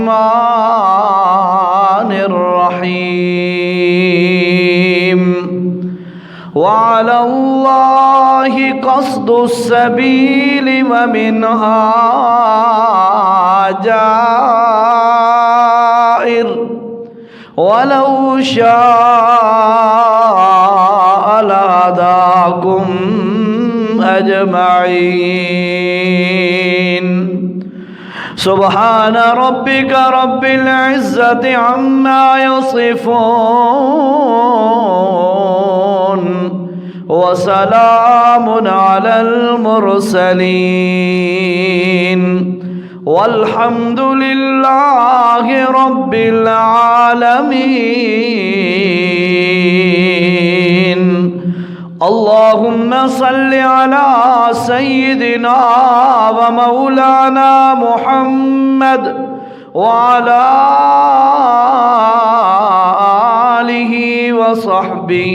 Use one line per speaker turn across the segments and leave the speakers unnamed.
الرحمن الرحيم وعلى الله قصد السبيل ومنها جائر ولو شاء لهداكم أجمعين سبحان ربك رب العزة عما يصفون وسلام على المرسلين والحمد لله رب العالمين اللهم صل على سيدنا ومولانا محمد وعلى آله وصحبه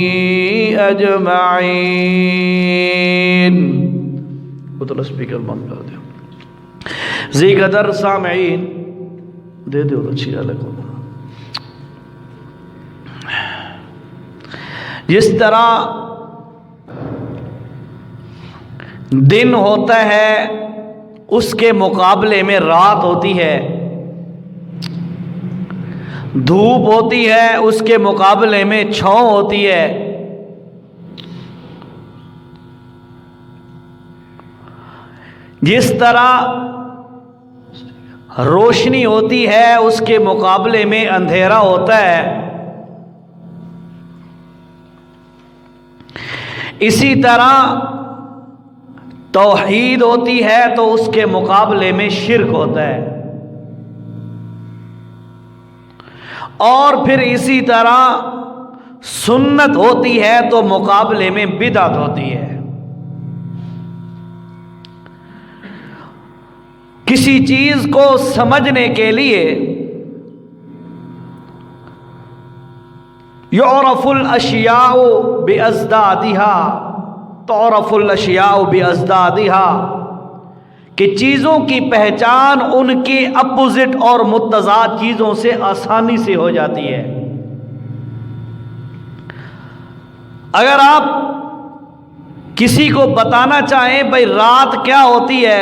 أجمعين. بطل سپیکر بند کر دیں. ذی قدر سامعین دے دو اچھی الگ ہو. جس طرح دن ہوتا ہے اس کے مقابلے میں رات ہوتی ہے، دھوپ ہوتی ہے اس کے مقابلے میں چھاؤں ہوتی ہے، جس طرح روشنی ہوتی ہے اس کے مقابلے میں اندھیرا ہوتا ہے، اسی طرح توحید ہوتی ہے تو اس کے مقابلے میں شرک ہوتا ہے، اور پھر اسی طرح سنت ہوتی ہے تو مقابلے میں بدعت ہوتی ہے. کسی چیز کو سمجھنے کے لیے یعرف الاشیاء بازدادها تعرف الاشیاء بازدادها کہ چیزوں کی پہچان ان کے اپوزٹ اور متضاد چیزوں سے آسانی سے ہو جاتی ہے. اگر آپ کسی کو بتانا چاہیں بھائی رات کیا ہوتی ہے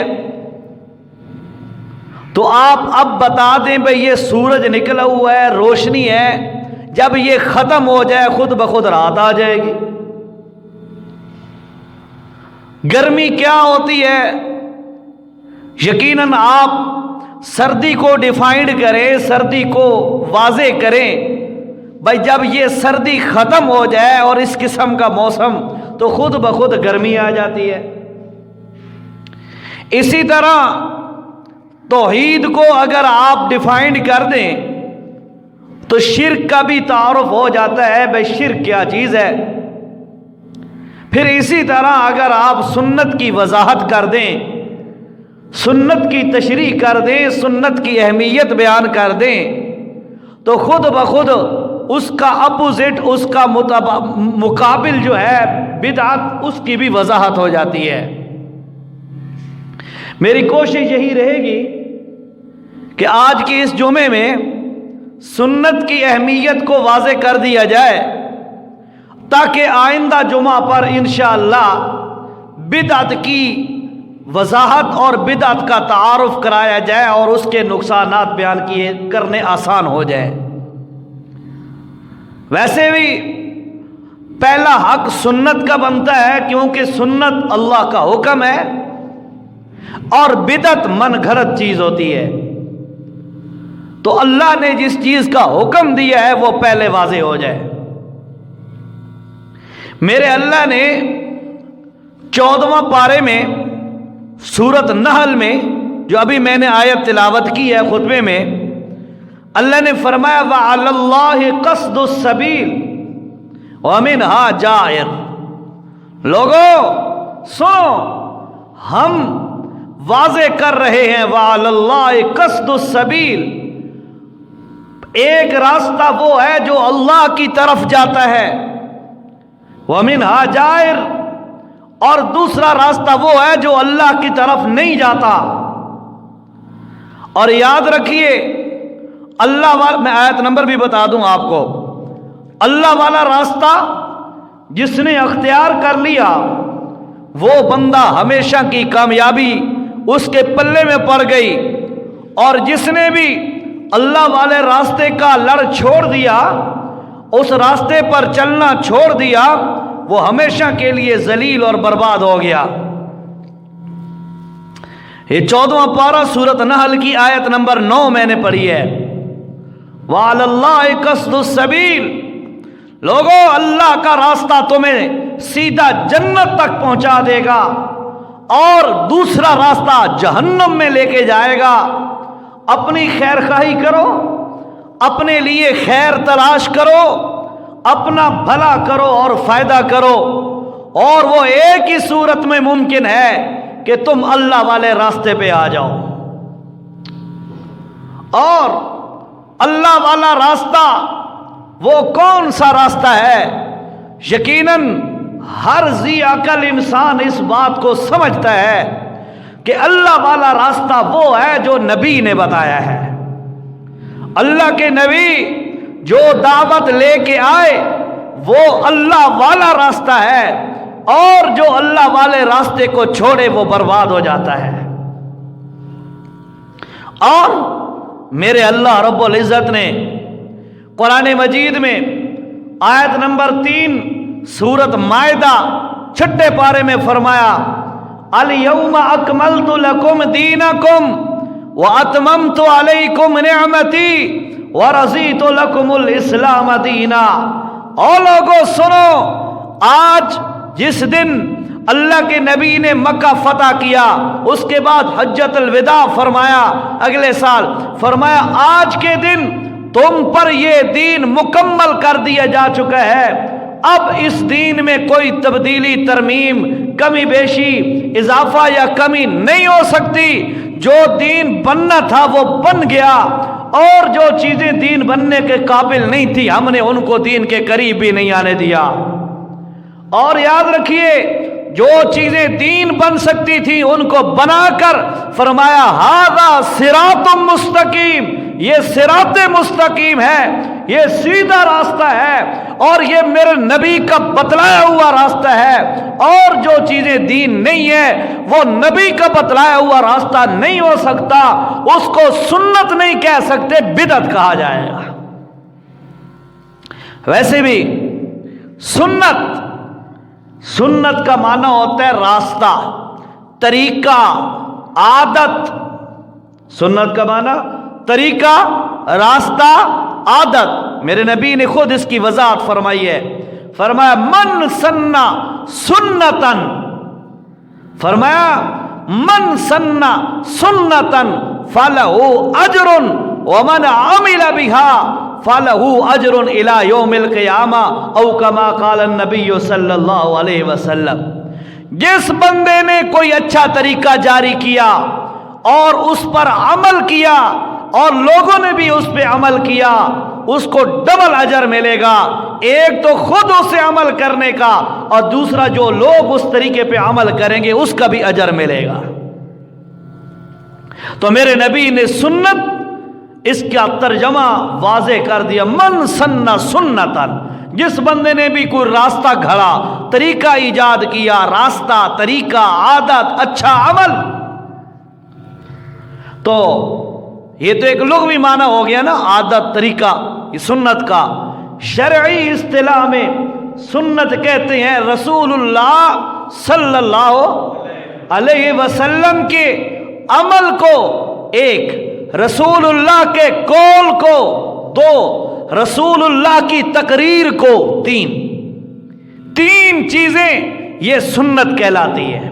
تو آپ اب بتا دیں بھائی یہ سورج نکلا ہوا ہے، روشنی ہے، جب یہ ختم ہو جائے خود بخود رات آ جائے گی. گرمی کیا ہوتی ہے، یقیناً آپ سردی کو ڈیفائنڈ کریں، سردی کو واضح کریں بھائی جب یہ سردی ختم ہو جائے اور اس قسم کا موسم تو خود بخود گرمی آ جاتی ہے. اسی طرح توحید کو اگر آپ ڈیفائنڈ کر دیں تو شرک کا بھی تعارف ہو جاتا ہے بھائی شرک کیا چیز ہے. پھر اسی طرح اگر آپ سنت کی وضاحت کر دیں، سنت کی تشریح کر دیں، سنت کی اہمیت بیان کر دیں تو خود بخود اس کا اپوزٹ، اس کا مقابل جو ہے بدعت، اس کی بھی وضاحت ہو جاتی ہے. میری کوشش یہی رہے گی کہ آج کی اس جمعے میں سنت کی اہمیت کو واضح کر دیا جائے تاکہ آئندہ جمعہ پر انشاءاللہ بدعت کی وضاحت اور بدعت کا تعارف کرایا جائے اور اس کے نقصانات بیان کیے کرنے آسان ہو جائے. ویسے بھی پہلا حق سنت کا بنتا ہے کیونکہ سنت اللہ کا حکم ہے اور بدعت من گھڑت چیز ہوتی ہے. تو اللہ نے جس چیز کا حکم دیا ہے وہ پہلے واضح ہو جائے. میرے اللہ نے 14واں پارے میں سورت نحل میں جو ابھی میں نے آیت تلاوت کی ہے خطبے میں، اللہ نے فرمایا وَعَلَى اللَّهِ قَصْدُ السَّبِيلِ وَمِنْهَا جَائِرٌ. لوگوں سنو، ہم واضح کر رہے ہیں وَعَلَى اللَّهِ قَصْدُ السَّبِيلِ، ایک راستہ وہ ہے جو اللہ کی طرف جاتا ہے، وَمِنْهَا جَائِرٌ، اور دوسرا راستہ وہ ہے جو اللہ کی طرف نہیں جاتا. اور یاد رکھیے اللہ والا، میں آیت نمبر بھی بتا دوں آپ کو، اللہ والا راستہ جس نے اختیار کر لیا وہ بندہ ہمیشہ کی کامیابی اس کے پلے میں پڑ گئی، اور جس نے بھی اللہ والے راستے کا لڑ چھوڑ دیا، اس راستے پر چلنا چھوڑ دیا، وہ ہمیشہ کے لیے ذلیل اور برباد ہو گیا۔ یہ 14واں پارہ سورۃ نحل کی آیت نمبر 9 میں نے پڑھی ہے۔ وَعَلَى اللَّهِ قَصْدُ السَّبِيلِ، لوگوں اللہ کا راستہ تمہیں سیدھا جنت تک پہنچا دے گا، اور دوسرا راستہ جہنم میں لے کے جائے گا۔ اپنی خیر خواہی کرو، اپنے لیے خیر تلاش کرو، اپنا بھلا کرو اور فائدہ کرو، اور وہ ایک ہی صورت میں ممکن ہے کہ تم اللہ والے راستے پہ آ جاؤ۔ اور اللہ والا راستہ وہ کون سا راستہ ہے؟ یقیناً ہر ذی عقل انسان اس بات کو سمجھتا ہے کہ اللہ والا راستہ وہ ہے جو نبی نے بتایا ہے۔ اللہ کے نبی جو دعوت لے کے آئے وہ اللہ والا راستہ ہے، اور جو اللہ والے راستے کو چھوڑے وہ برباد ہو جاتا ہے۔ اور میرے اللہ رب العزت نے قرآن مجید میں آیت نمبر 3 سورۃ مائدہ 6 پارے میں فرمایا، الیوم اکملت لکم دینکم واتممت علیکم نعمتی ورضیت لکم الاسلام دینا۔ او لوگو سنو، آج جس دن اللہ کے نبی نے مکہ فتح کیا، اس کے بعد حجۃ الوداع فرمایا، اگلے سال فرمایا آج کے دن تم پر یہ دین مکمل کر دیا جا چکا ہے، اب اس دین میں کوئی تبدیلی، ترمیم، کمی بیشی، اضافہ یا کمی نہیں ہو سکتی۔ جو دین بننا تھا وہ بن گیا، اور جو چیزیں دین بننے کے قابل نہیں تھی ہم نے ان کو دین کے قریب بھی نہیں آنے دیا۔ اور یاد رکھیے، جو چیزیں دین بن سکتی تھیں ان کو بنا کر فرمایا ھذا صراط مستقیم، یہ صراط مستقیم ہے، یہ سیدھا راستہ ہے، اور یہ میرے نبی کا بتلایا ہوا راستہ ہے۔ اور جو چیزیں دین نہیں ہے وہ نبی کا بتلایا ہوا راستہ نہیں ہو سکتا، اس کو سنت نہیں کہہ سکتے، بدعت کہا جائے گا۔ ویسے بھی سنت کا معنی ہوتا ہے راستہ، طریقہ، عادت۔ سنت کا معنی طریقہ، راستہ، عادت۔ میرے نبی نے خود اس کی وضاحت فرمائی ہے، فرمایا من سنہ سنتن، فرمایا من سنہ سنتن فلہ اجر ومن عمل بها فَلَهُ أَجْرٌ إِلَى يَوْمِ الْقِيَامَةِ أَوْ كَمَا قَالَ النَّبِيُّ صلی اللہ علیہ وسلم۔ جس بندے نے کوئی اچھا طریقہ جاری کیا اور اس پر عمل کیا اور لوگوں نے بھی اس پہ عمل کیا، اس کو ڈبل اجر ملے گا، ایک تو خود اسے عمل کرنے کا، اور دوسرا جو لوگ اس طریقے پہ عمل کریں گے اس کا بھی اجر ملے گا۔ تو میرے نبی نے سنت، اس کا ترجمہ واضح کر دیا، من سنہ سنتن، جس بندے نے بھی کوئی راستہ گھڑا، طریقہ ایجاد کیا، راستہ، طریقہ، عادت، اچھا عمل، تو یہ تو ایک لغوی معنی ہو گیا نا، عادت، طریقہ، یہ سنت کا۔ شرعی اصطلاح میں سنت کہتے ہیں رسول اللہ صلی اللہ علیہ وسلم کے عمل کو ایک، رسول اللہ کے قول کو دو، رسول اللہ کی تقریر کو تین چیزیں یہ سنت کہلاتی ہے۔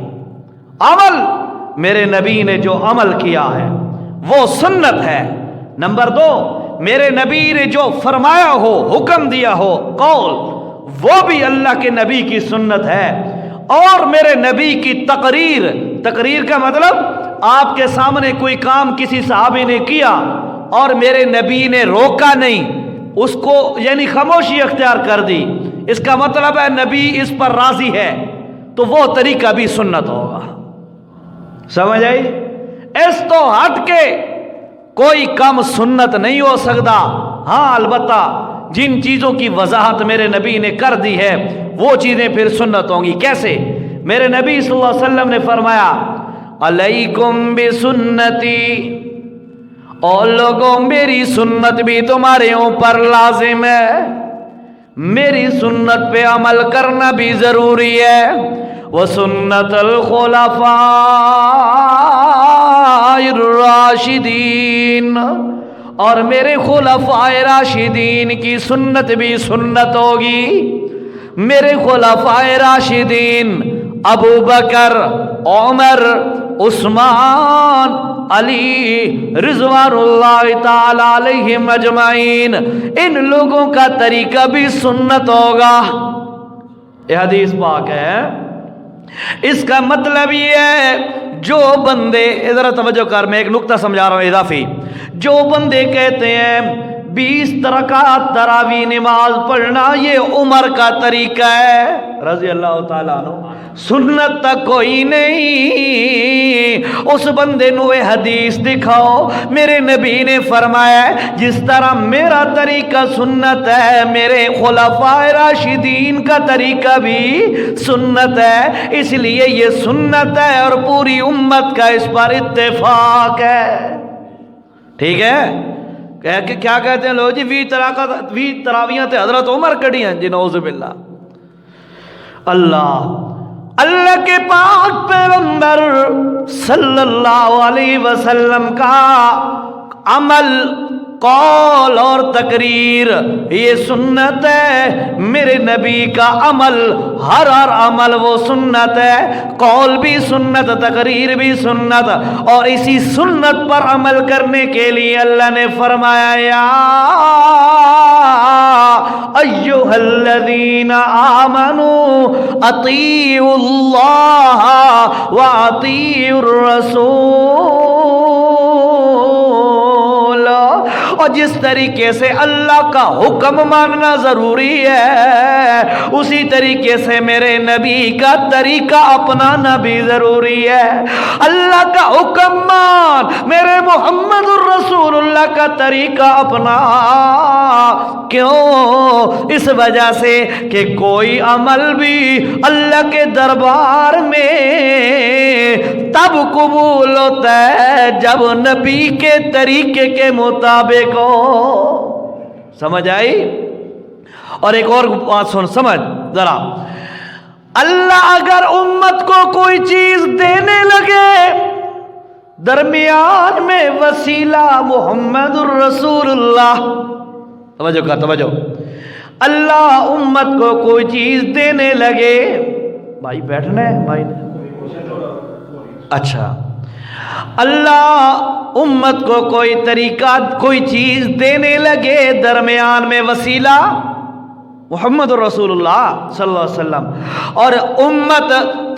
عمل، میرے نبی نے جو عمل کیا ہے وہ سنت ہے۔ نمبر 2، میرے نبی نے جو فرمایا ہو، حکم دیا ہو، قول، وہ بھی اللہ کے نبی کی سنت ہے۔ اور میرے نبی کی تقریر کا مطلب آپ کے سامنے کوئی کام کسی صحابی نے کیا اور میرے نبی نے روکا نہیں، اس کو یعنی خاموشی اختیار کر دی، اس کا مطلب ہے نبی اس پر راضی ہے، تو وہ طریقہ بھی سنت ہوگا۔ سمجھ آئی؟ اس تو ہٹ کے کوئی کم سنت نہیں ہو سکتا. ہاں البتہ جن چیزوں کی وضاحت میرے نبی نے کر دی ہے وہ چیزیں پھر سنت ہوں گی. کیسے؟ میرے نبی صلی اللہ علیہ وسلم نے فرمایا علیکم بسنتی، اور لوگوں میری سنت بھی تمہارے اوپر لازم ہے، میری سنت پہ عمل کرنا بھی ضروری ہے. وسنت الخلفاء الراشدین، اور میرے خلفاء راشدین کی سنت بھی سنت ہوگی. میرے خلفاء راشدین ابو بکر، عمر، عثمان، علی رضوان اللہ تعالی علیہم اجمعین، ان لوگوں کا طریقہ بھی سنت ہوگا. یہ حدیث پاک ہے. اس کا مطلب یہ ہے جو بندے، ذرا توجہ کر، میں ایک نقطہ سمجھا رہا ہوں اضافی. جو بندے کہتے ہیں 20 رکعت تراویح نماز پڑھنا یہ عمر کا طریقہ ہے رضی اللہ تعالیٰ عنہ، سنت تک کوئی نہیں، اس بندے نو یہ حدیث دکھاؤ. میرے نبی نے فرمایا جس طرح میرا طریقہ سنت ہے، میرے خلفاء راشدین کا طریقہ بھی سنت ہے، اس لیے یہ سنت ہے اور پوری امت کا اس پر اتفاق ہے. ٹھیک ہے؟ کیا کہتے ہیں لوگ جی 20 تراویحاں تے حضرت عمر کڑی ہیں جی، نعوذ باللہ. اللہ کے پاک پیغمبر صلی اللہ علیہ وسلم کا عمل، قول اور تقریر یہ سنت ہے. میرے نبی کا عمل، ہر عمل وہ سنت ہے، قول بھی سنت، تقریر بھی سنت. اور اسی سنت پر عمل کرنے کے لیے اللہ نے فرمایا یا ایھا الذین آمنوا اطیعوا اللہ واطیعوا الرسول. اور جس طریقے سے اللہ کا حکم ماننا ضروری ہے اسی طریقے سے میرے نبی کا طریقہ اپنانا بھی ضروری ہے. اللہ کا حکم مان، میرے محمد الرسول اللہ کا طریقہ اپنا. کیوں؟ اس وجہ سے کہ کوئی عمل بھی اللہ کے دربار میں تب قبول ہوتا ہے جب نبی کے طریقے کے مطابق ہو. سمجھ آئی؟ اور ایک اور بات سن، سمجھ ذرا. اللہ اگر امت کو کوئی چیز دینے لگے، درمیان میں وسیلہ محمد الرسول اللہ. توجہ کر، توجہ. اللہ امت کو کوئی چیز دینے لگے، بھائی بیٹھنا ہے بھائی نے، اچھا. اللہ امت کو کوئی طریقہ، کوئی چیز دینے لگے، درمیان میں وسیلہ محمد رسول اللہ صلی اللہ علیہ وسلم، اور امت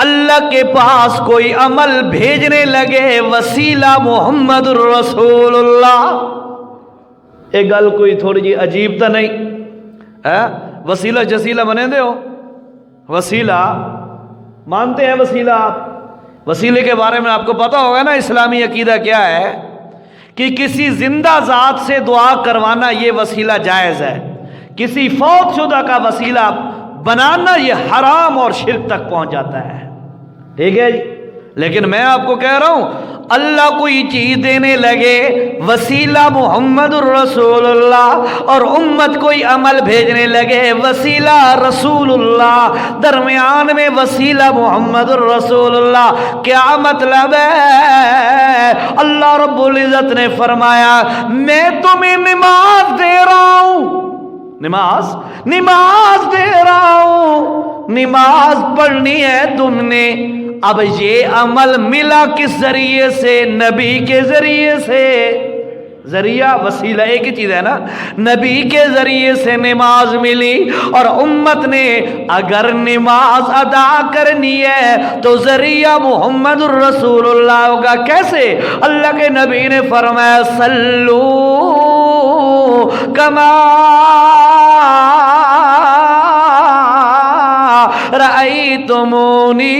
اللہ کے پاس کوئی عمل بھیجنے لگے، وسیلہ محمد رسول اللہ. ایک گل کوئی تھوڑی جی عجیب تو نہیں ہے؟ وسیلہ جسیلہ بنے دے ہو، وسیلہ مانتے ہیں وسیلہ آپ؟ وسیلے کے بارے میں آپ کو پتہ ہوگا نا اسلامی عقیدہ کیا ہے، کہ کسی زندہ ذات سے دعا کروانا یہ وسیلہ جائز ہے، کسی فوت شدہ کا وسیلہ بنانا یہ حرام اور شرک تک پہنچ جاتا ہے. ٹھیک ہے جی؟ لیکن میں آپ کو کہہ رہا ہوں اللہ کوئی چیز دینے لگے، وسیلہ محمد الرسول اللہ، اور امت کوئی عمل بھیجنے لگے، وسیلہ رسول اللہ، درمیان میں وسیلہ محمد الرسول اللہ. کیا مطلب ہے؟ اللہ رب العزت نے فرمایا میں تمہیں نماز دے رہا ہوں، نماز دے رہا ہوں، نماز پڑھنی ہے تم نے. اب یہ عمل ملا کس ذریعے سے؟ نبی کے ذریعے سے. ذریعہ وسیلہ ایک ہی چیز ہے نا. نبی کے ذریعے سے نماز ملی، اور امت نے اگر نماز ادا کرنی ہے تو ذریعہ محمد الرسول اللہ ہوگا. کیسے؟ اللہ کے نبی نے فرمایا صلو کما رأیتمونی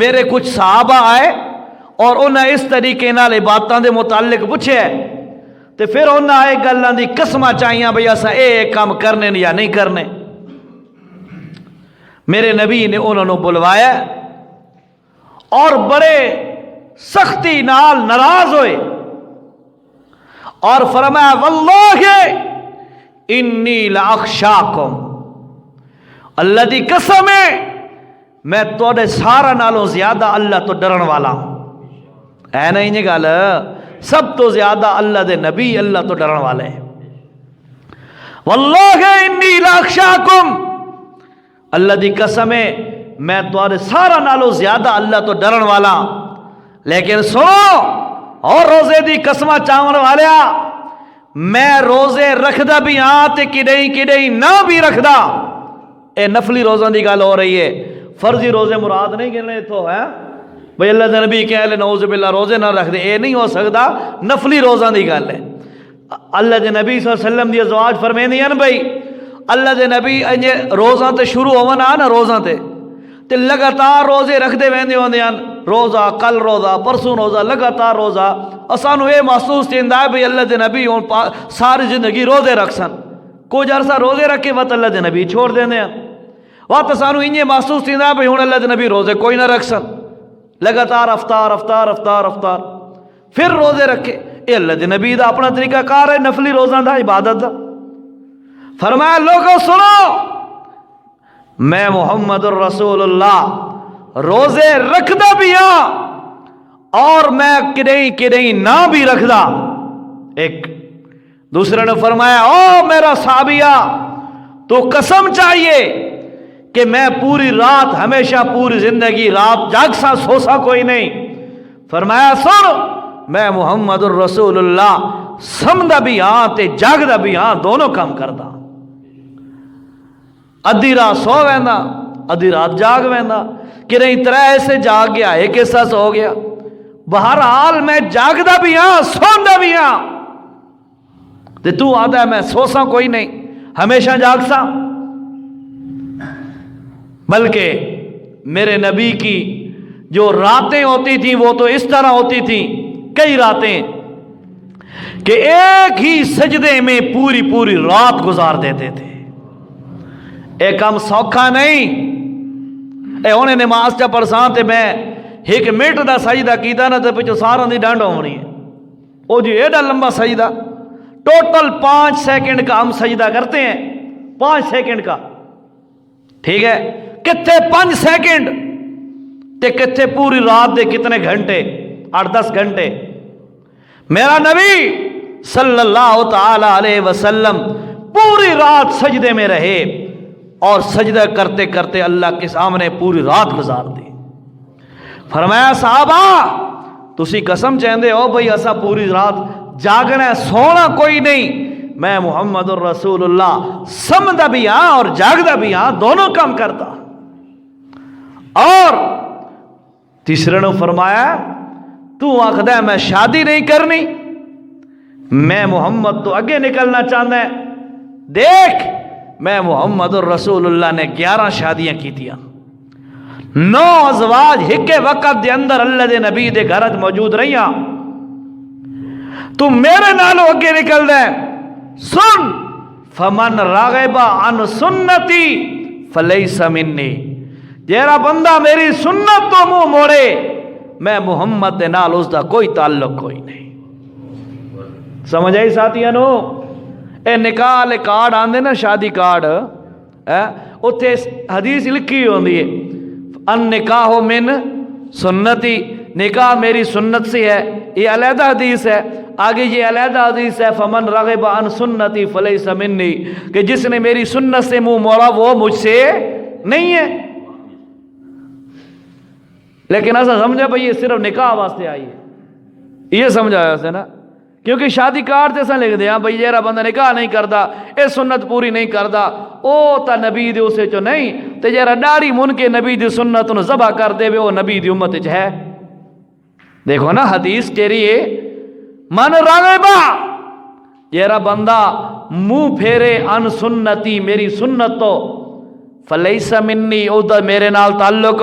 میرے کچھ صحابہ آئے اور انہیں اس طریقے نال عبادتاں دے متعلق پوچھے تے پھر انہیں آئے گلاں دی قسماں چاہیاں بھئی اساں ایک کام کرنے یا نہیں کرنے. میرے نبی نے انہوں نے بلوایا اور بڑے سختی نال ناراض ہوئے اور فرمایا واللہ انی لاخشاکم، اللہ دی قسم ہے میں تواڈے سارا نالوں زیادہ اللہ تو ڈرن والا ہوں. ہے نہیں یہ گل؟ سب تو زیادہ اللہ دے نبی اللہ تو ڈرن والے ہیں. واللہ انی لاخشاکم، اللہ دی قسم ہے میں تواڈے سارا نالوں زیادہ اللہ تو ڈرن والا. لیکن سنو اور روزے دی قسمہ چاون والیا، میں روزے رکھدا بھی ہاں تے کڈئی نہ بھی رکھدا. اے نفلی روزوں دی گل ہو رہی ہے، فرضی روزے مراد نہیں گنے تو ہے بھئی اللہ دے نبی کہہ لے نعوذ باللہ روزے نہ رکھ دے، اے نہیں ہو سکتا. نفلی روزوں دی گل ہے. اللہ دے نبی صلی اللہ علیہ وسلم دی ازواج فرمیندیاں بھئی اللہ دے نبی روزاں تے شروع ہون نا روزاں تے لگاتار روزے رکھدے ویندے ہوندے ہیں، روزہ کل روزہ پرسوں روزہ لگاتار روزہ. اسانو یہ محسوس تھیندا ہے بھئی اللہ دے نبی ہن ساری زندگی روزے رکھ سن، کچھ عرصہ روزے رکھ کے وقت اللہ دے نبی چھوڑ دیندے ہیں. وقت سانو انجے محسوس تھیندا ہے بھئی ہن اللہ دے نبی روزے کوئی نہ رکھ سن، لگاتار افطار پھر روزے رکھے. اے اللہ دے نبی دا اپنا طریقہ کار ہے نفلی روزاں دا عبادت دا. فرمایا لوگوں سنو، میں محمد الرسول اللہ روزے رکھدا بھی ہاں اور میں کدیں نہ بھی رکھدا. ایک دوسرے نے فرمایا او میرا صحابیہ تو قسم چاہیے کہ میں پوری رات ہمیشہ پوری زندگی رات جاگسا سوسا کوئی نہیں. فرمایا سن میں محمد الرسول اللہ سمدا بھی ہاں تے جاگدا بھی ہاں، دونوں کام کردا. ادھی رات سو ویندا ادھی رات جاگ ویندا، کدیں 3 ایسے جاگ گیا 1 حصہ سو گیا. بہرحال میں جاگدا بھی ہاں سوندا بھی ہاں تے تو آدھا ہے میں سوسا کوئی نہیں ہمیشہ جاگسا. بلکہ میرے نبی کی جو راتیں ہوتی تھیں وہ تو اس طرح ہوتی تھیں، کئی راتیں کہ ایک ہی سجدے میں پوری رات گزار دیتے تھے. ایک کام سوکھا نہیں. اے انہیں نماز چا پرسان تے میں 1 منٹ دا سجدہ کیتا نا تے پچھو سارا دی ڈانڈ ہونی ہے. او جی ایڈا لمبا سجدہ، ٹوٹل 5 سیکنڈ کا ہم سجدہ کرتے ہیں، 5 سیکنڈ کا، ٹھیک ہے. کتنے 5 سیکنڈ تے کتنے پوری رات دے کتنے گھنٹے، 8-10 گھنٹے. میرا نبی صلی اللہ تعالی علیہ وسلم پوری رات سجدے میں رہے اور سجدہ کرتے کرتے اللہ کے سامنے پوری رات گزار دی. فرمایا صحابہ تسی قسم چاہندے ہو بھئی اسا پوری رات جاگنا ہے سونا کوئی نہیں. میں محمد الرسول اللہ سمدا بھی ہاں اور جاگدا بھی ہاں، دونوں کام کرتا. اور تیسرے نے فرمایا تو آخدا ہے میں شادی نہیں کرنی، میں محمد تو اگے نکلنا چاہتا ہے. دیکھ میں محمد الرسول اللہ نے 11 شادیاں کی تھیں، 9 ازواج ایک وقت دے اندر اللہ دے نبی دے گھر موجود رہیاں. تو میرے نالوں اگے نکل دے. سن فمن راغب عن سنتی فلیس منی، جیرا بندہ میری سنت تو منہ موڑے میں محمد دے نال اس دا کوئی تعلق کوئی نہیں. سمجھ آئی ساتھیاں نو؟ اے نکاح والے کارڈ آندے نا، شادی کارڈ، اتنے حدیث لکھی ہوندی ہے ان نکاح من سنتی، نکاح میری سنت سے ہے. یہ علیحدہ حدیث ہے. آگے یہ علیحدہ حدیث ہے فمن رغب عن سنتی فلیس منی، کہ جس نے میری سنت سے منہ موڑا وہ مجھ سے نہیں ہے. لیکن ایسا سمجھا بھئی یہ صرف نکاح واسطے آئی ہے، یہ سمجھایا سے نا، کیونکہ شادی کارڈ تے سا لکھ دیا بھئی جیرا بندہ نکاح نہیں کردا اے سنت پوری نہیں کردا او تا نبی دے اسے چو نہیں، تے جیرا ڈاڑی من کے نبی دی سنت انہوں ذبح کر دے وہ نبی دی امت چ ہے. دیکھو نا حدیث کہری ہے من راغبا، جیرا بندہ منہ پھیرے ان سنتی میری سنت تو فلیس منی، او دا میرے نال تعلق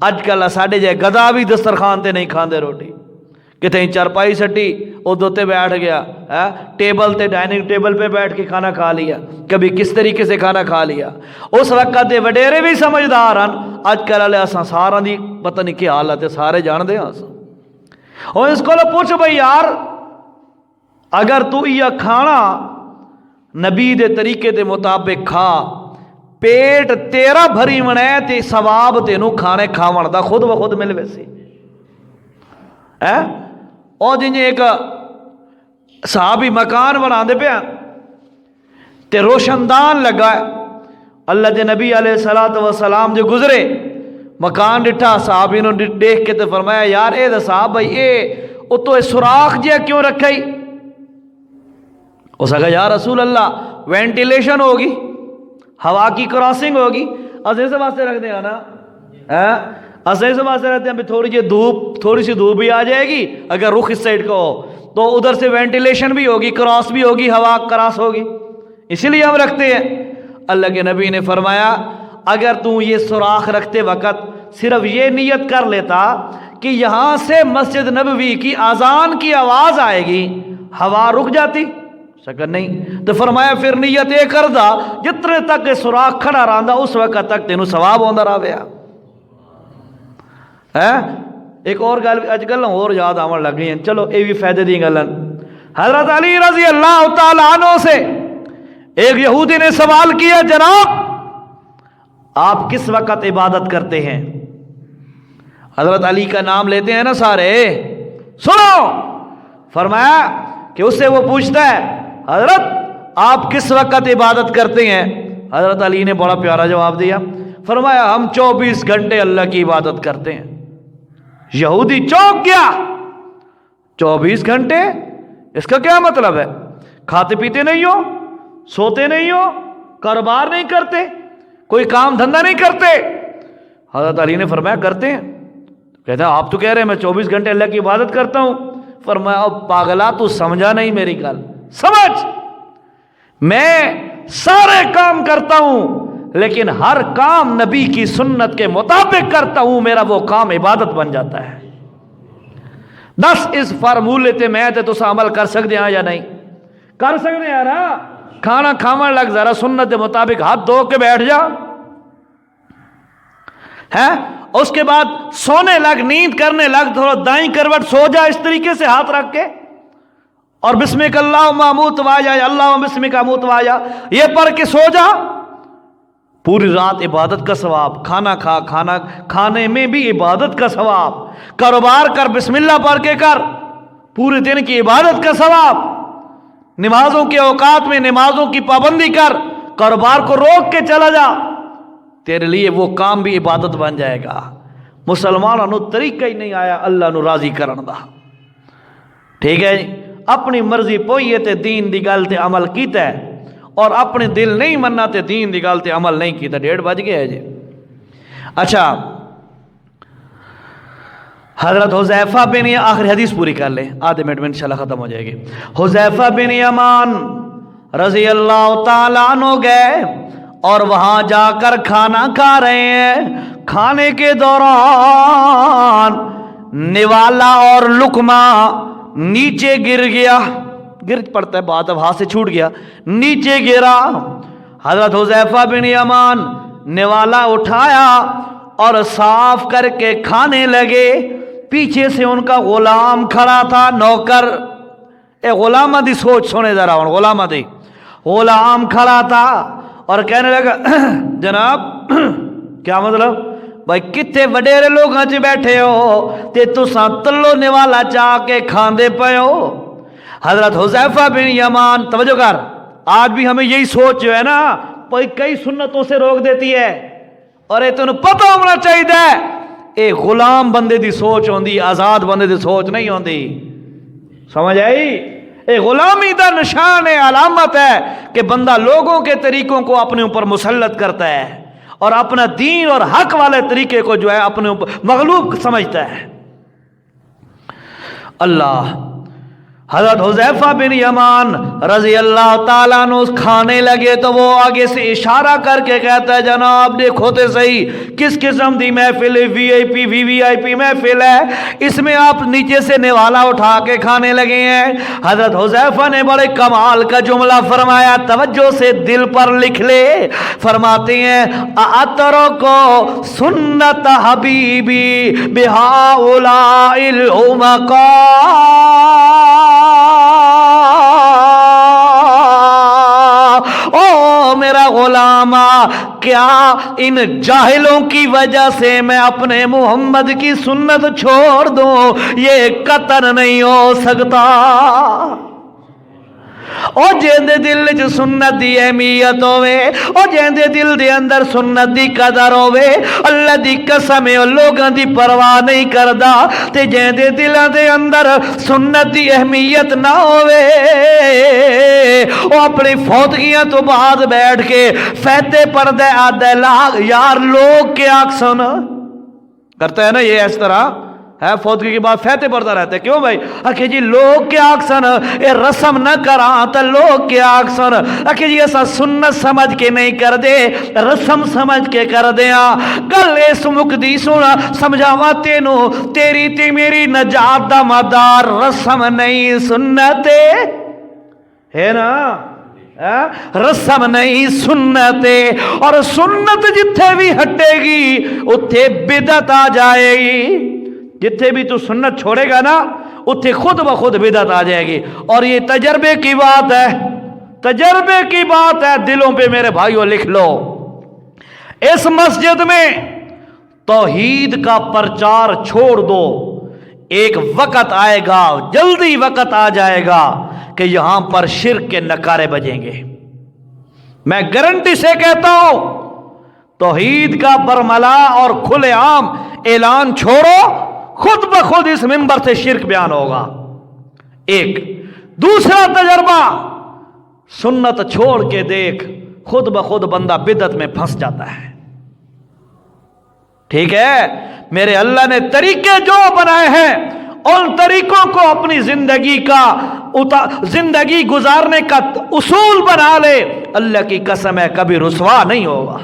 اج کل ساڈے جے گدا بھی دسترخوان تے نہیں کھاندے روٹی، کتیں چرپائی سٹی ادو تے بیٹھ گیا، ٹیبل تے ڈائننگ ٹیبل پہ بیٹھ کے کھانا کھا لیا، کبھی کس طریقے سے کھانا کھا لیا۔ اس وقت دے وڈیرے بھی سمجھدار ہیں، اج کل والے اساں سارا دی پتہ نہیں کی حالت ہے، سارے جان دے ہاں۔ اور اس کو پوچھ بھئی یار اگر تو یہ کھانا نبی دے طریقے دے مطابق کھا، پیٹ تیرا بھری منے تے ثواب تینوں کھانے کھاون دا خود بخود مل ویسی۔ اور جن ایک صحابی مکان بنا دے پیا تے روشندان لگا ہے، اللہ دے نبی علیہ السلام جو گزرے مکان ڈٹھا، صحابی نے دیکھ کے تے فرمایا یار اے دا صاحب بھائی او تو اے سوراخ جیا کیوں رکھائی؟ اس کہا یا رسول اللہ وینٹیلیشن ہوگی، ہوا کی کراسنگ ہوگی، اسے سے واسطے رکھ دیں نا، اسے سے واسطے رکھتے ہیں بھی تھوڑی سی دھوپ بھی آ جائے گی، اگر رخ اس سائڈ کو ہو تو ادھر سے وینٹیلیشن بھی ہوگی، کراس بھی ہوگی، ہوا کراس ہوگی، اسی لیے ہم رکھتے ہیں۔ اللہ کے نبی نے فرمایا اگر تو یہ سوراخ رکھتے وقت صرف یہ نیت کر لیتا کہ یہاں سے مسجد نبوی کی اذان کی آواز آئے گی، ہوا رک جاتی؟ شکر نہیں۔ تو فرمایا پھر نیت یہ کر دا جتنے تک سوراخ کھڑا رہندا اس وقت تک تینوں ثواب ہوندا رہے۔ ایک اور گل اج کل اور یاد آون لگ گئی ہیں، چلو یہ بھی فائدے دی گل۔ حضرت علی رضی اللہ تعالی عنہ سے ایک یہودی نے سوال کیا جناب آپ کس وقت عبادت کرتے ہیں؟ حضرت علی کا نام لیتے ہیں نا سارے، سنو، فرمایا کہ اس سے وہ پوچھتا ہے حضرت آپ کس وقت عبادت کرتے ہیں؟ حضرت علی نے بڑا پیارا جواب دیا، فرمایا ہم 24 گھنٹے اللہ کی عبادت کرتے ہیں۔ یہودی چونک گیا، 24 گھنٹے اس کا کیا مطلب ہے؟ کھاتے پیتے نہیں ہو، سوتے نہیں ہو، کاروبار نہیں کرتے، کوئی کام دھندہ نہیں کرتے؟ حضرت علی نے فرمایا کرتے ہیں۔ کہتا ہے آپ تو کہہ رہے ہیں میں 24 گھنٹے اللہ کی عبادت کرتا ہوں۔ فرمایا پاگلا تو سمجھا نہیں میری گل، سمجھ، میں سارے کام کرتا ہوں لیکن ہر کام نبی کی سنت کے مطابق کرتا ہوں، میرا وہ کام عبادت بن جاتا ہے۔ بس اس فارمولے تے میں تے تسا عمل کر سکتے ہیں یا نہیں؟ کر سکتے ہیں نا؟ کھانا کھاون لگ ذرا سنت کے مطابق ہاتھ دھو کے بیٹھ جا، ہے اس کے بعد سونے لگ، نیند کرنے لگ، تھوڑا دائیں کروٹ سو جا اس طریقے سے ہاتھ رکھ کے، اور بسمک اللہم اموت واجا، اللہم بسمک اموت واجا یہ پڑھ کے سو جا، پوری رات عبادت کا ثواب، کھانا کھا، کھانا کھانے میں بھی عبادت کا ثواب، کاروبار کر بسم اللہ پڑھ کے کر، پورے دن کی عبادت کا ثواب، نمازوں کے اوقات میں نمازوں کی پابندی کر، کاروبار کو روک کے چلا جا، تیرے لیے وہ کام بھی عبادت بن جائے گا۔ مسلمانوں نو طریقہ ہی نہیں آیا اللہ نو راضی کرن دا، ٹھیک ہے جی؟ اپنی مرضی پوئیے تے دین دی گل تے عمل کیتا ہے، اور اپنے دل نہیں مننا تے دین دی گل تے عمل نہیں کیتا، 1:30 بج گئے ہے جی۔ اچھا حضرت حذیفہ بن، آخری حدیث پوری کر لیں، آدھے منٹ میں انشاءاللہ ختم ہو جائے گی۔ حذیفہ بن یمان رضی اللہ تعالیٰ عنہ گئے اور وہاں جا کر کھانا کھا رہے ہیں، کھانے کے دوران نوالا اور لقمہ نیچے گر گیا، گر پڑتا ہے بعد اب ہاتھ سے چھوٹ گیا، نیچے گرا۔ حضرت حذیفہ بن یمان نوالا اٹھایا اور صاف کر کے کھانے لگے، پیچھے سے ان کا غلام کھڑا تھا، نوکر، اے غلامہ دی سوچ سونے ذرا، غلامہ دی، غلام کھڑا تھا اور کہنے لگا جناب کیا مطلب بھائی کتنے وڈیرے لوگ آج بیٹھے ہو تے تساں تلو نوالا چاہ کے کھاندے پے ہو۔ حضرت حذیفہ بن یمان، توجہ کر، آج بھی ہمیں یہی سوچ جو ہے نا کئی سنتوں سے روک دیتی ہے، اور یہ تمہیں پتہ ہونا چاہیے اے غلام بندے دی سوچ ہوندی، آزاد بندے دی سوچ نہیں ہوندی، سمجھ آئی؟ اے غلامی دا نشان ہے، علامت ہے کہ بندہ لوگوں کے طریقوں کو اپنے اوپر مسلط کرتا ہے اور اپنا دین اور حق والے طریقے کو جو ہے اپنے اوپر مغلوب سمجھتا ہے۔ اللہ حضرت حذیفہ بن یمان رضی اللہ تعالیٰ عنہ کھانے لگے تو وہ آگے سے اشارہ کر کے کہتا ہے جناب دیکھو تے صحیح کس قسم دی محفل وی آئی پی محفل ہے، اس میں آپ نیچے سے نوالا اٹھا کے کھانے لگے ہیں۔ حضرت حذیفہ نے بڑے کمال کا جملہ فرمایا، توجہ سے دل پر لکھ لے، فرماتے ہیں اترکو سنت حبیبی بہؤلاء الحمقاء، او میرا غلامہ کیا ان جاہلوں کی وجہ سے میں اپنے محمد کی سنت چھوڑ دوں؟ یہ قطر نہیں ہو سکتا۔ او جیندے دل وچ سنت دی اہمیت ہوے، او جیندے دل دے اندر سنت دی قدر ہوے، اللہ دی قسم ہے لوگاں دی پرواہ نہیں کردا، تے جیندے دلاں دے اندر سنت دی اہمیت نہ ہوے، او اپنی فوتگیاں تو بعد بیٹھ کے فیتے پڑھدے آدھے لاغ یار لوگ کیا اکسن کرتا ہے نا، یہ اس طرح ہے فوتگی کے بعد فیتے پڑھتا رہتا ہے، کیوں بھائی؟ کہ جی لوگ کیا آکسن اے رسم نہ کراں تا لوگ کیا آکسن، کہ جی ایسا سنت سمجھ کے نہیں کر دے رسم سمجھ کے کر دیا۔ گل اس مکدی سنا سمجھاوا تینو، تیری تے میری نجات دا مدار رسم نہیں سنت ہے نا، رسم نہیں سنت، اور سنت جتھے بھی ہٹے گی اتھے بدعت آ جائے گی، جتھے بھی تو سنت چھوڑے گا نا اتھے خود بخود بدعت آ جائے گی، اور یہ تجربے کی بات ہے، تجربے کی بات ہے، دلوں پہ میرے بھائیوں لکھ لو۔ اس مسجد میں توحید کا پرچار چھوڑ دو، ایک وقت آئے گا، جلدی وقت آ جائے گا کہ یہاں پر شرک کے نعرے بجیں گے۔ میں گارنٹی سے کہتا ہوں توحید کا برملا اور کھلے عام اعلان چھوڑو، خود بخود اس منبر سے شرک بیان ہوگا۔ ایک دوسرا تجربہ، سنت چھوڑ کے دیکھ، خود بخود بندہ بدعت میں پھنس جاتا ہے۔ ٹھیک ہے، میرے اللہ نے طریقے جو بنائے ہیں ان طریقوں کو اپنی زندگی گزارنے کا اصول بنا لے، اللہ کی قسم ہے کبھی رسوا نہیں ہوگا۔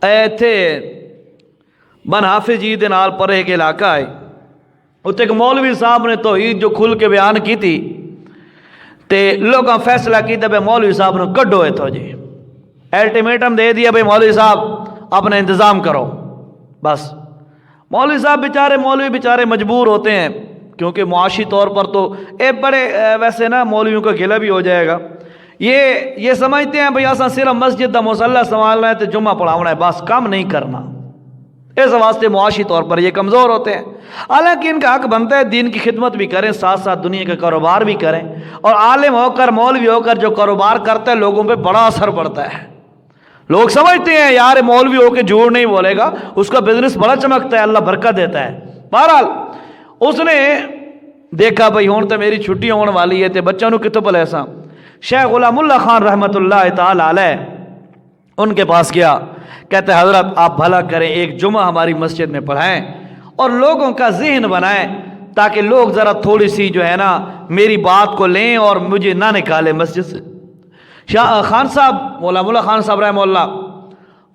ایتھے بن حافظ جی دے نال پر ایک علاقہ ہے، اتنے ایک مولوی صاحب نے توحید جو کھل کے بیان کی تھی، تے لوگاں فیصلہ کیتا بھئی مولوی صاحب نے کڈو اتھوں جی، الٹیمیٹم دے دیا بھئی مولوی صاحب اپنا انتظام کرو۔ بس مولوی صاحب مولوی بیچارے مجبور ہوتے ہیں، کیونکہ معاشی طور پر تو بڑے ویسے نا مولویوں کا گلہ بھی ہو جائے گا، یہ سمجھتے ہیں بھئی اساں صرف مسجد دا مصلی سنبھالنا ہے تے جمعہ پڑھاونا ہے، بس کام نہیں کرنا، اس واسطے معاشی طور پر یہ کمزور ہوتے ہیں۔ حالانکہ ان کا حق بنتا ہے دین کی خدمت بھی کریں، ساتھ ساتھ دنیا کا کاروبار بھی کریں، اور عالم ہو کر مولوی ہو کر جو کاروبار کرتا ہے لوگوں پہ بڑا اثر پڑتا ہے۔ لوگ سمجھتے ہیں یار مولوی ہو کے جھوٹ نہیں بولے گا، اس کا بزنس بڑا چمکتا ہے، اللہ برکت دیتا ہے۔ بہرحال اس نے دیکھا بھئی ہون تو میری چھٹی ہونے والی ہے تے بچوں نو کتوں پلے ایسا، شیخ غلام اللہ خان رحمت اللہ تعالی علیہ ان کے پاس گیا، کہتے ہیں حضرت آپ بھلا کریں ایک جمعہ ہماری مسجد میں پڑھائیں اور لوگوں کا ذہن بنائیں تاکہ لوگ ذرا تھوڑی سی جو ہے نا میری بات کو لیں اور مجھے نہ نکالیں مسجد سے۔ شاہ خان صاحب غلام اللہ خان صاحب رحمہ اللہ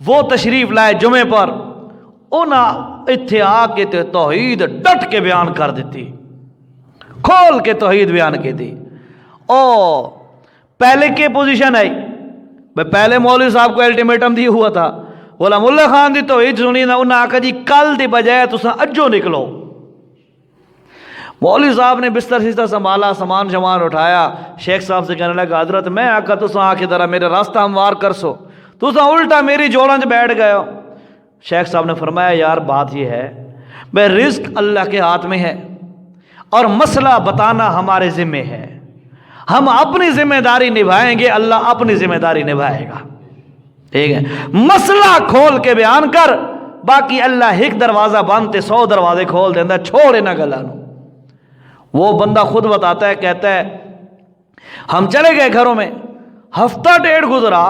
وہ تشریف لائے جمعے پر، انہاں اتھے آ کے توحید ڈٹ کے بیان کر دیتی، کھول کے توحید بیان کی تھی۔ او پہلے کی پوزیشن ہے پہلے مولوی صاحب کو الٹیمیٹم دی ہوا تھا، غلام اللہ خان دی توحید سنی نہ، انہاں آکھا جی کل دی بجائے تساں اجو نکلو۔ مولوی صاحب نے بستر سستر سنبھالا، سامان شمان اٹھایا، شیخ صاحب سے کہنے لگا حضرت میں آکھا تساں آ کے ذرا میرے راستہ ہموار کر سو، تساں الٹا میری جوڑاں چ بیٹھ گئے ہو۔ شیخ صاحب نے فرمایا یار بات یہ ہے بے رزق اللہ کے ہاتھ میں ہے اور مسئلہ بتانا ہمارے ذمہ ہے، ہم اپنی ذمہ داری نبھائیں گے، اللہ اپنی ذمہ داری نبھائے گا۔ ٹھیک ہے، مسئلہ کھول کے بیان کر، باقی اللہ ایک دروازہ بند تے 100 دروازے کھول دینا، چھوڑے نہ گلا نو۔ وہ بندہ خود بتاتا ہے، کہتا ہے ہم چلے گئے گھروں میں، ہفتہ ڈیڑھ گزرا،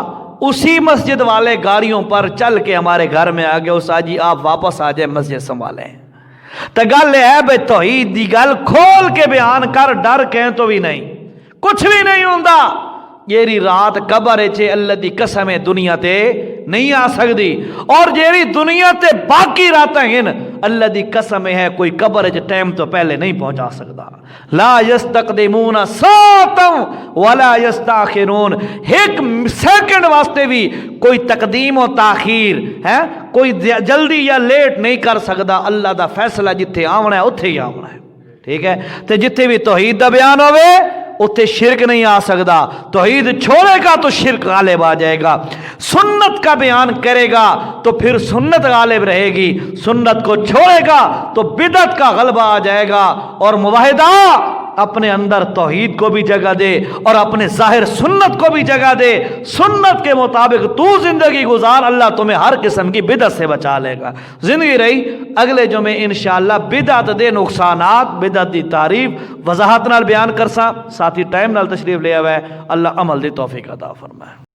اسی مسجد والے گاڑیوں پر چل کے ہمارے گھر میں آ گئے، اس آجی آپ واپس آ جائیں مسجد سنبھالیں۔ تو گل ہے بے توحید دی گل کھول کے بیان کر، ڈر کہیں تو بھی نہیں، کچھ بھی نہیں ہوندا۔ جیری رات قبر چھے اللہ دی قسم ہے دنیا تے نہیں آ سکتی، اور جیری دنیا تے باقی راتیں ہیں اللہ دی قسم ہے کوئی قبر چ ٹائم تو پہلے نہیں پہنچا سکتا۔ لا یستقدمون ساعتا ولا یستاخرون، ایک سیکنڈ واسطے بھی کوئی تقدیم و تاخیر ہے، کوئی جلدی یا لیٹ نہیں کر سکتا۔ اللہ دا فیصلہ جتھے آونا ہے اتھے ہی آونا ہے، ٹھیک ہے؟ تے جتھے بھی توحید دا بیان ہوئے اتنے شرک نہیں آ سکتا۔ توحید چھوڑے گا تو شرک غالب آ جائے گا، سنت کا بیان کرے گا تو پھر سنت غالب رہے گی، سنت کو چھوڑے گا تو بدعت کا غلبہ آ جائے گا۔ اور موحدہ اپنے اندر توحید کو بھی جگہ دے اور اپنے ظاہر سنت کو بھی جگہ دے، سنت کے مطابق تو زندگی گزار، اللہ تمہیں ہر قسم کی بدعت سے بچا لے گا۔ زندگی رہی اگلے جمعے انشاءاللہ بدعت دے نقصانات، بدعت دی تعریف وضاحت نال بیان کرساں، ساتھی ٹائم نال تشریف لے آوے۔ اللہ عمل دی توفیق عطا فرمائے۔